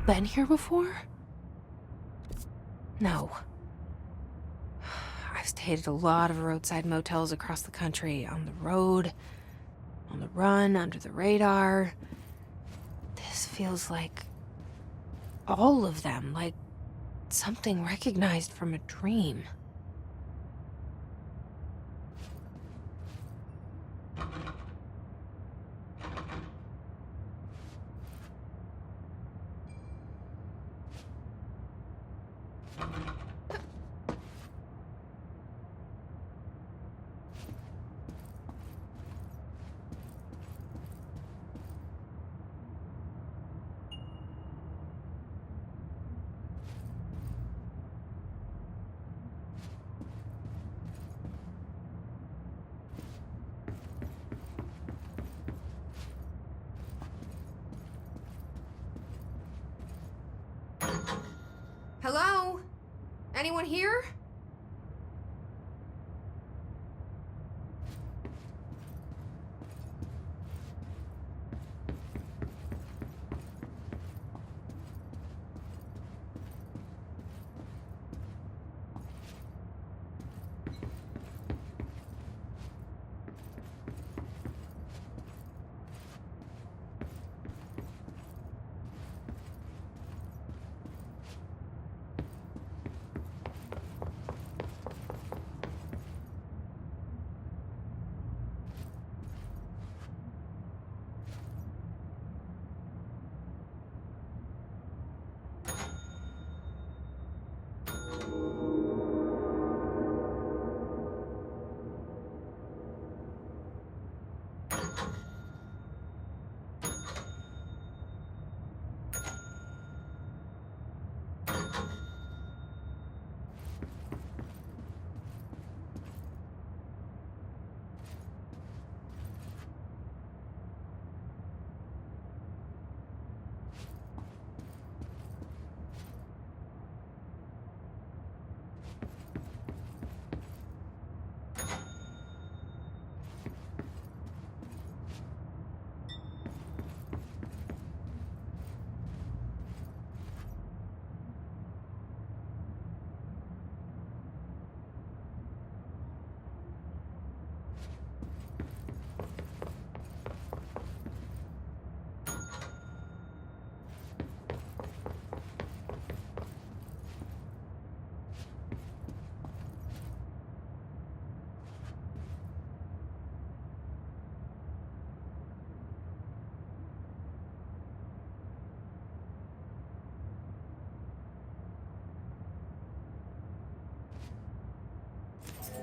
been here before? No. I've stayed at a lot of roadside motels across the country, on the road, on the run, under the radar. This feels like all of them, like something recognized from a dream. Hello? Anyone here?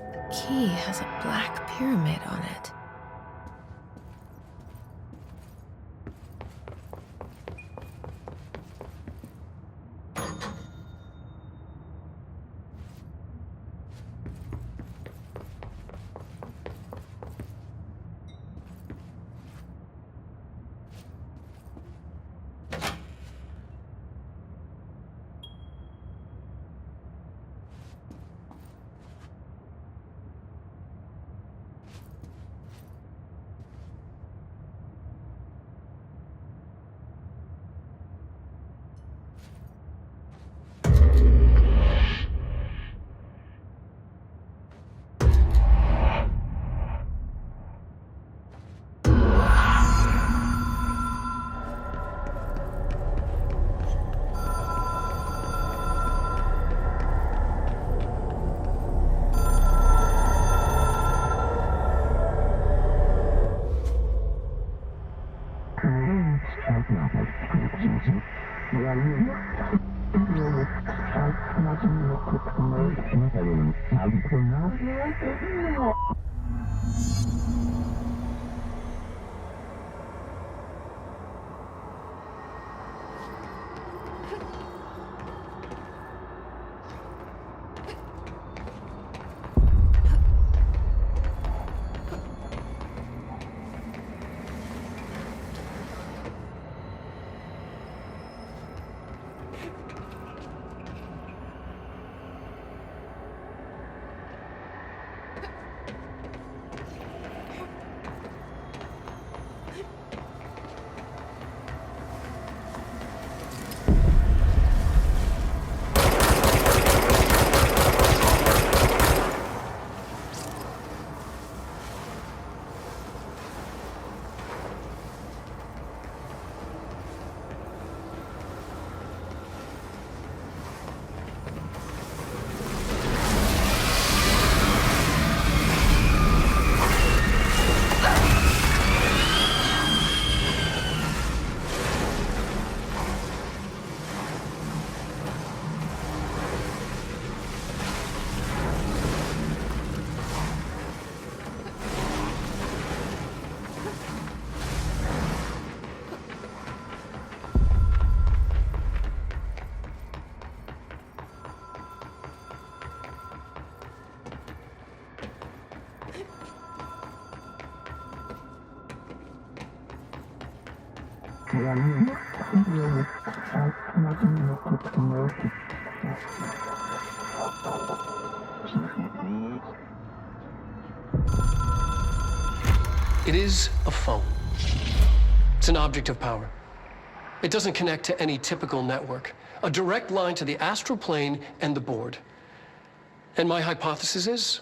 The key has a black pyramid on it. It is a phone. It's an object of power. It doesn't connect to any typical network. A direct line to the astral plane and the board. And my hypothesis is,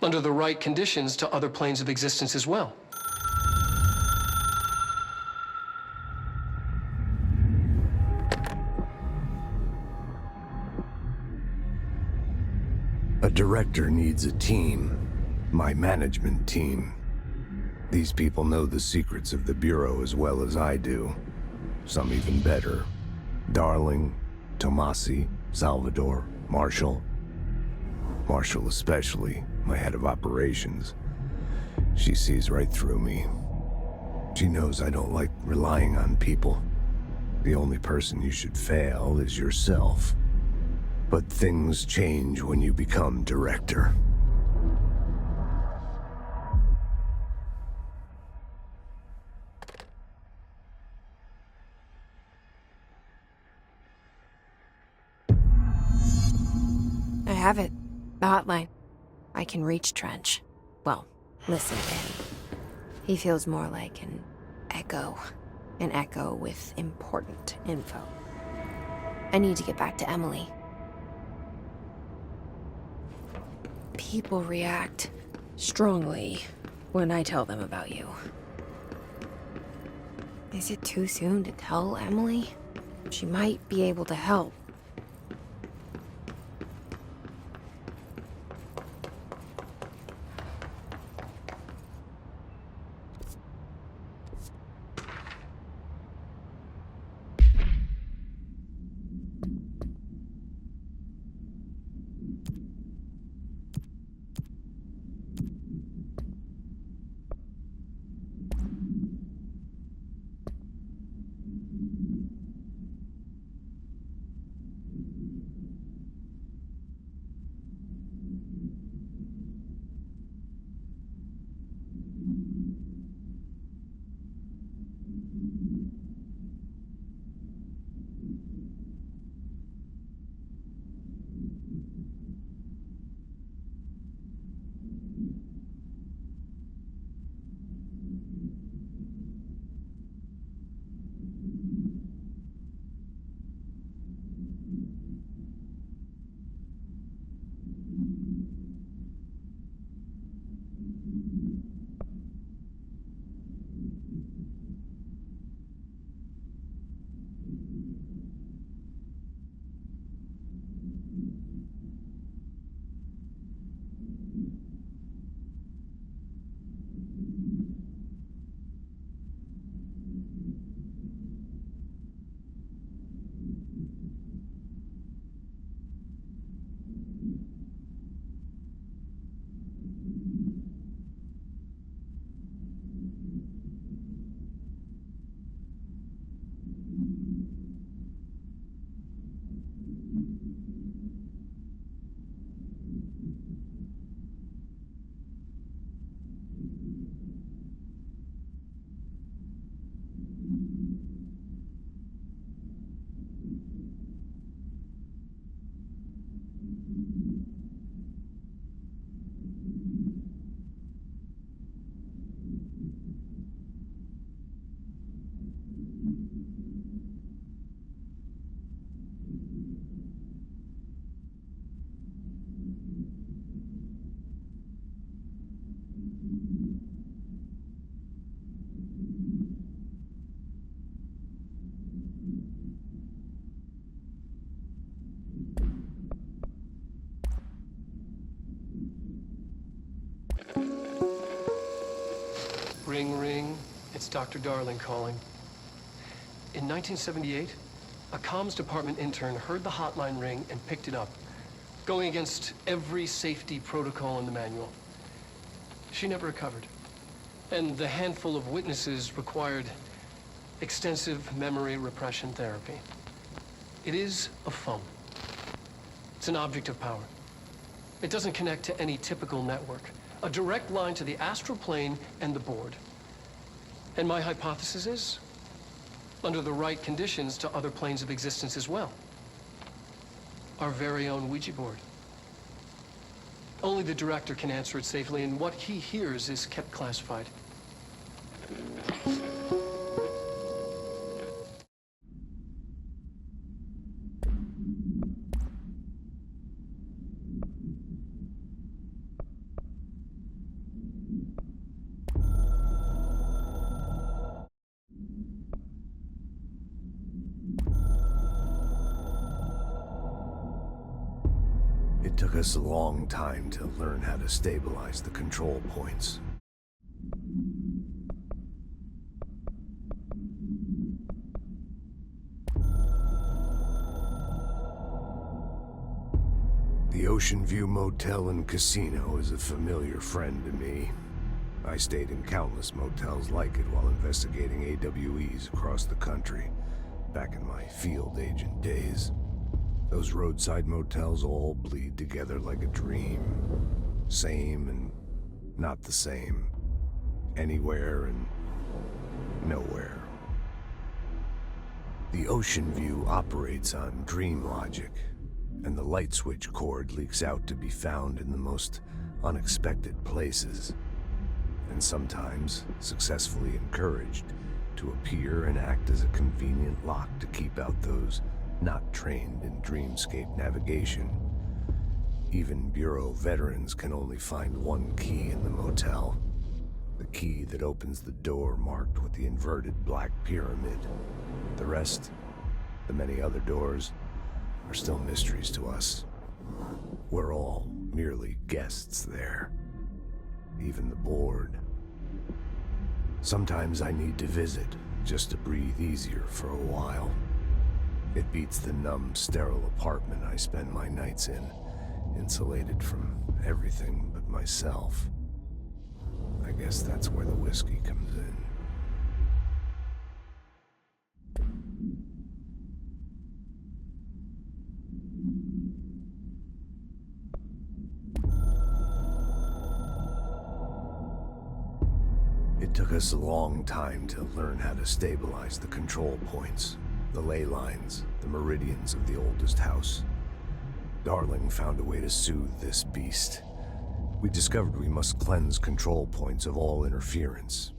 under the right conditions, to other planes of existence as well. A director needs a team. My management team. These people know the secrets of the Bureau as well as I do. Some even better. Darling, Tomasi, Salvador, Marshall. Marshall especially, my head of operations. She sees right through me. She knows I don't like relying on people. The only person you should fail is yourself. But things change when you become director. I have it. The hotline. I can reach Trench. Well, listen to him. He feels more like an echo. An echo with important info. I need to get back to Emily. People react strongly when I tell them about you. Is it too soon to tell Emily? She might be able to help. Ring, ring. It's Dr. Darling calling. In 1978, a comms department intern heard the hotline ring and picked it up, going against every safety protocol in the manual. She never recovered. And the handful of witnesses required extensive memory repression therapy. It is a phone. It's an object of power. It doesn't connect to any typical network. A direct line to the astral plane and the board. And my hypothesis is, under the right conditions, to other planes of existence as well. Our very own Ouija board. Only the director can answer it safely, and what he hears is kept classified. It took us a long time to learn how to stabilize the control points. The Ocean View Motel and Casino is a familiar friend to me. I stayed in countless motels like it while investigating AWEs across the country, back in my field agent days. Those roadside motels all bleed together like a dream. Same and not the same. Anywhere and nowhere. The Ocean View operates on dream logic, and the light switch cord leaks out to be found in the most unexpected places, and sometimes successfully encouraged to appear and act as a convenient lock to keep out those not trained in dreamscape navigation. Even Bureau veterans can only find one key in the motel. The key that opens the door marked with the inverted black pyramid. The rest, the many other doors, are still mysteries to us. We're all merely guests there. Even the board. Sometimes I need to visit, just to breathe easier for a while. It beats the numb, sterile apartment I spend my nights in, insulated from everything but myself. I guess that's where the whiskey comes in. It took us a long time to learn how to stabilize the control points, the ley lines, the meridians of the oldest house. Darling found a way to soothe this beast. We discovered we must cleanse control points of all interference.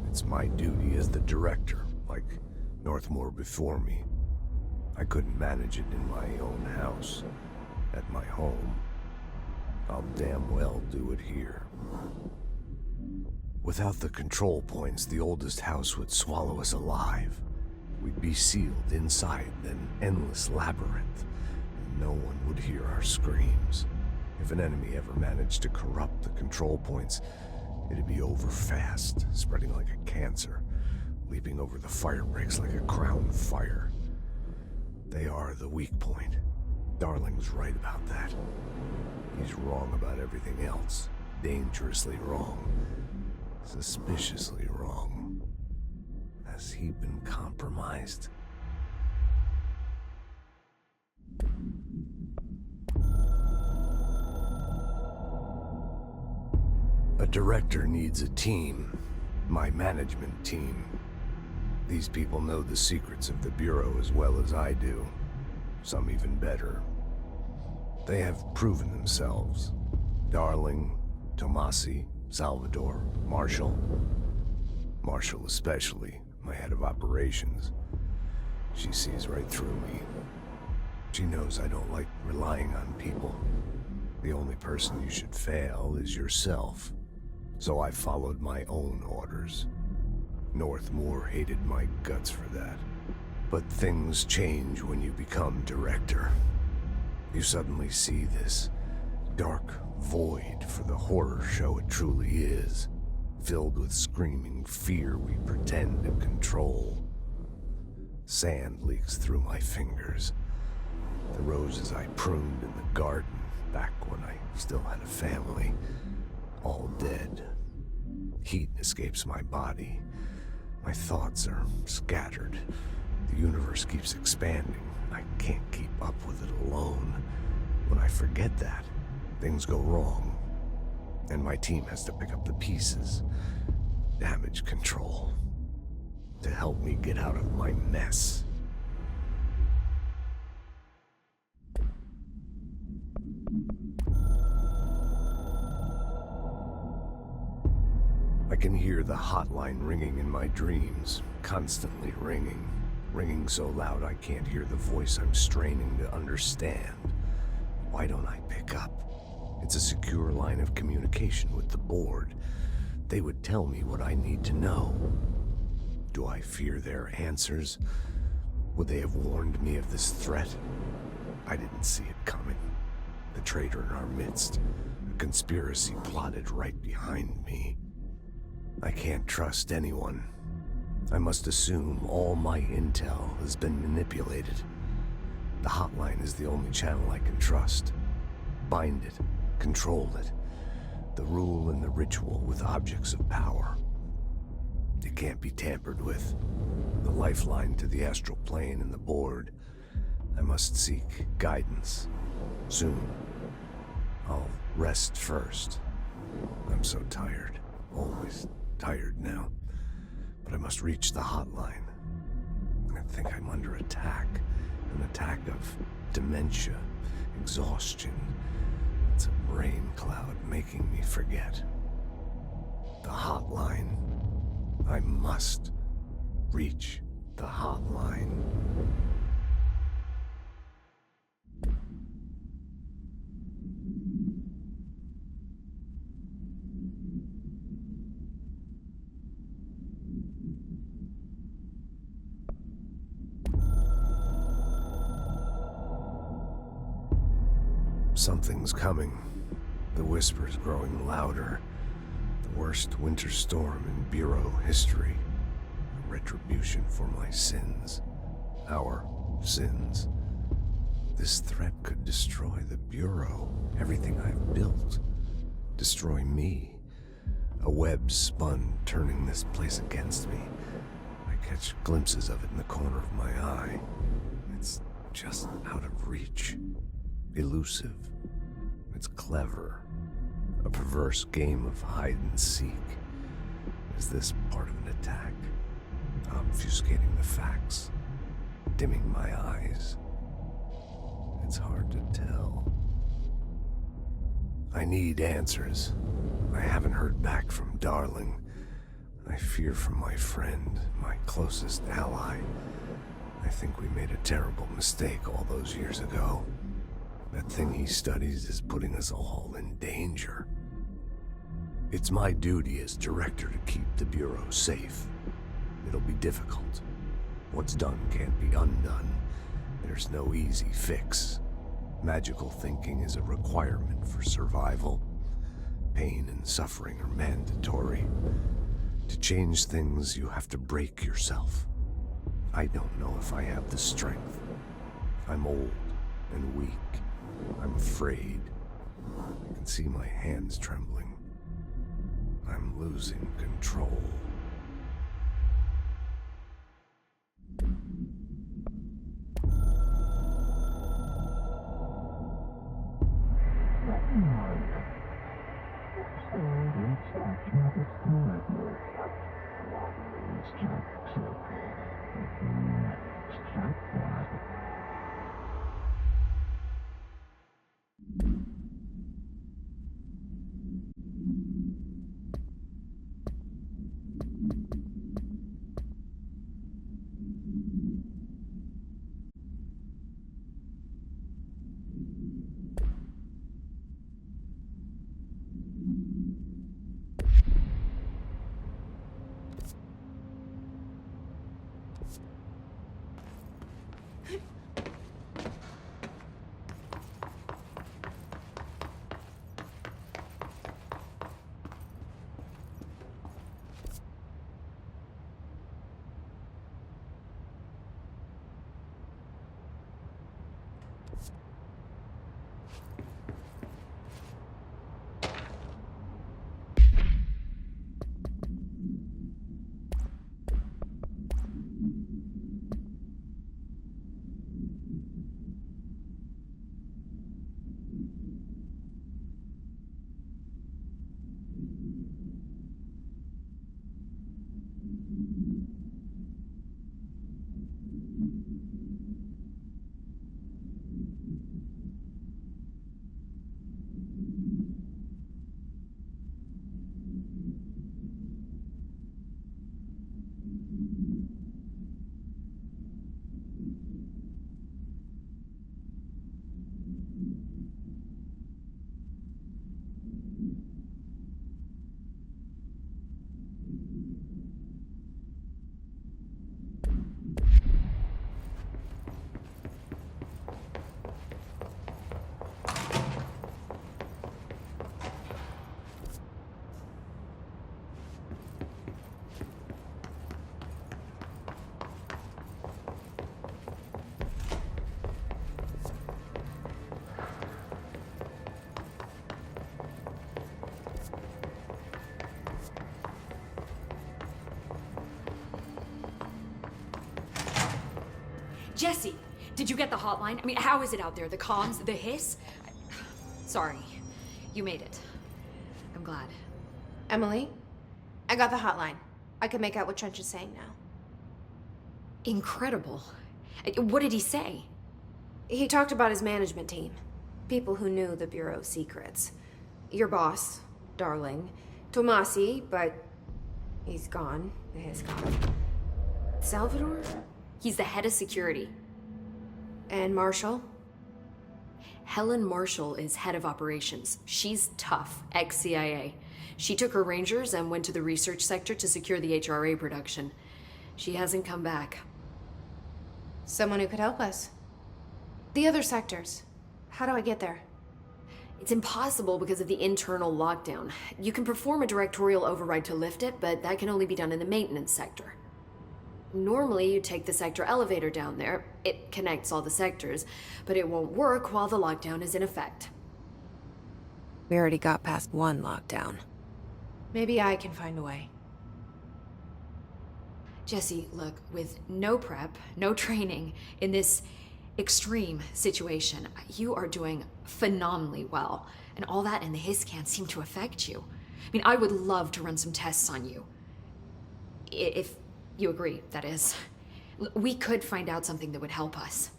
It's my duty as the director, like Northmore before me. I couldn't manage it in my own house, at my home. I'll damn well do it here. Without the control points, the oldest house would swallow us alive. We'd be sealed inside an endless labyrinth, and no one would hear our screams. If an enemy ever managed to corrupt the control points, it'd be over fast, spreading like a cancer, leaping over the fire breaks like a crown fire. They are the weak point. Darling's right about that. He's wrong about everything else. Dangerously wrong. Suspiciously wrong. Has he been compromised? A director needs a team. My management team. These people know the secrets of the Bureau as well as I do. Some even better. They have proven themselves. Darling, Tomasi, Salvador, Marshall. Marshall especially, my head of operations. She sees right through me. She knows I don't like relying on people. The only person you should fail is yourself. So I followed my own orders. Northmore hated my guts for that. But things change when you become director. You suddenly see this dark void for the horror show it truly is, filled with screaming fear we pretend to control. Sand leaks through my fingers. The roses I pruned in the garden back when I still had a family, all dead. Heat escapes my body. My thoughts are scattered. The universe keeps expanding. I can't keep up with it alone. When I forget that, things go wrong. And my team has to pick up the pieces. Damage control. to help me get out of my mess. I can hear the hotline ringing in my dreams, constantly ringing. Ringing so loud I can't hear the voice I'm straining to understand. Why don't I pick up? It's a secure line of communication with the board. They would tell me what I need to know. Do I fear their answers? Would they have warned me of this threat? I didn't see it coming. The traitor in our midst, a conspiracy plotted right behind me. I can't trust anyone. I must assume all my intel has been manipulated. The hotline is the only channel I can trust. Bind it, control it. The rule and the ritual with objects of power. It can't be tampered with. The lifeline to the astral plane and the board. I must seek guidance. Soon. I'll rest first. I'm so tired. Always tired now. But I must reach the hotline. I think I'm under attack. An attack of dementia, exhaustion. It's a brain cloud making me forget. The hotline. I must reach the hotline. Something's coming. The whispers growing louder. The worst winter storm in Bureau history. A retribution for my sins. Our sins. This threat could destroy the Bureau, everything I've built. Destroy me. A web spun, turning this place against me. I catch glimpses of it in the corner of my eye. It's just out of reach. Elusive. It's clever. A perverse game of hide and seek. Is this part of an attack? Obfuscating the facts. Dimming my eyes. It's hard to tell. I need answers. I haven't heard back from Darling. I fear for my friend, my closest ally. I think we made a terrible mistake all those years ago. That thing he studies is putting us all in danger. It's my duty as director to keep the Bureau safe. It'll be difficult. What's done can't be undone. There's no easy fix. Magical thinking is a requirement for survival. Pain and suffering are mandatory. To change things, you have to break yourself. I don't know if I have the strength. I'm old and weak. I'm afraid. I can see my hands trembling. I'm losing control. Jesse, did you get the hotline? I mean, how is it out there? The comms, the hiss? Sorry, you made it. I'm glad. Emily, I got the hotline. I can make out what Trench is saying now. Incredible. What did he say? He talked about his management team. People who knew the Bureau's secrets. Your boss, Darling. Tomasi, but he's gone. He's gone. Salvador? He's the head of security. And Marshall? Helen Marshall is head of operations. She's tough, ex-CIA. She took her Rangers and went to the research sector to secure the HRA production. She hasn't come back. Someone who could help us. The other sectors. How do I get there? It's impossible because of the internal lockdown. You can perform a directorial override to lift it, but that can only be done in the maintenance sector. Normally, you take the sector elevator down there. It connects all the sectors, but it won't work while the lockdown is in effect. We already got past one lockdown. Maybe I can find a way. Jesse, look, with no prep, no training, in this extreme situation, you are doing phenomenally well. And all that and the hiss can't seem to affect you. I mean, I would love to run some tests on you. If you agree, that is. We could find out something that would help us.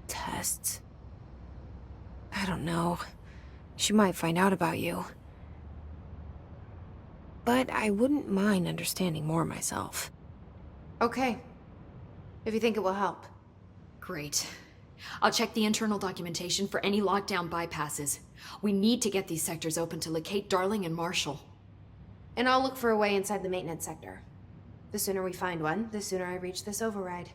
Tests? I don't know. She might find out about you. But I wouldn't mind understanding more myself. Okay. If you think it will help. Great. I'll check the internal documentation for any lockdown bypasses. We need to get these sectors open to locate Darling and Marshall. And I'll look for a way inside the maintenance sector. The sooner we find one, the sooner I reach this override.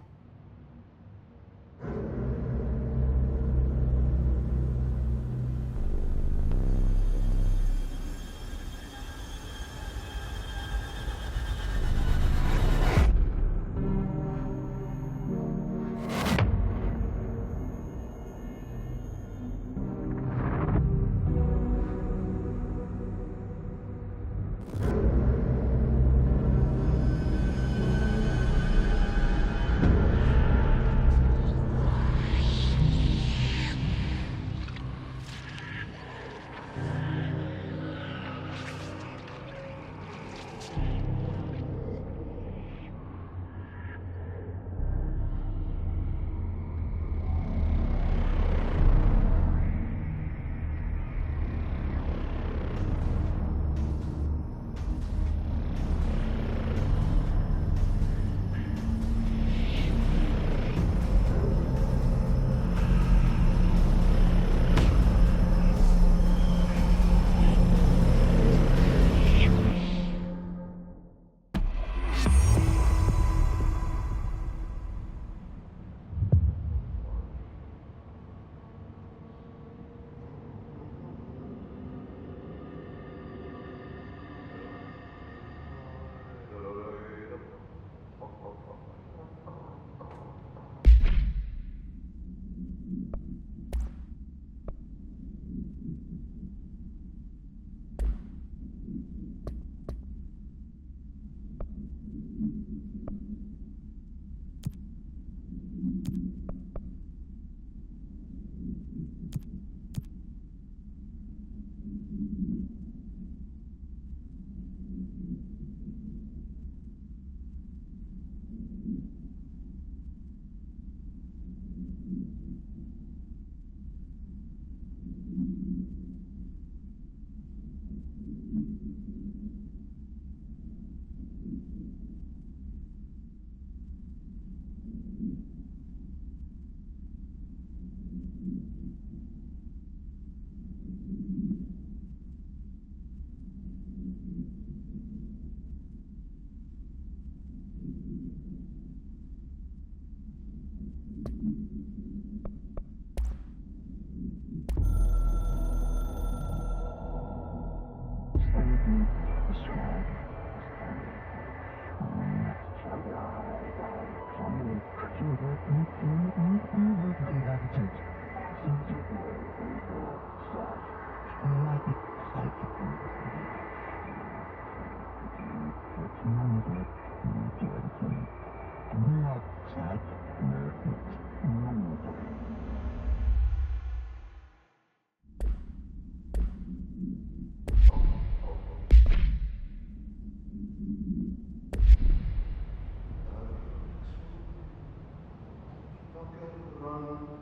Run.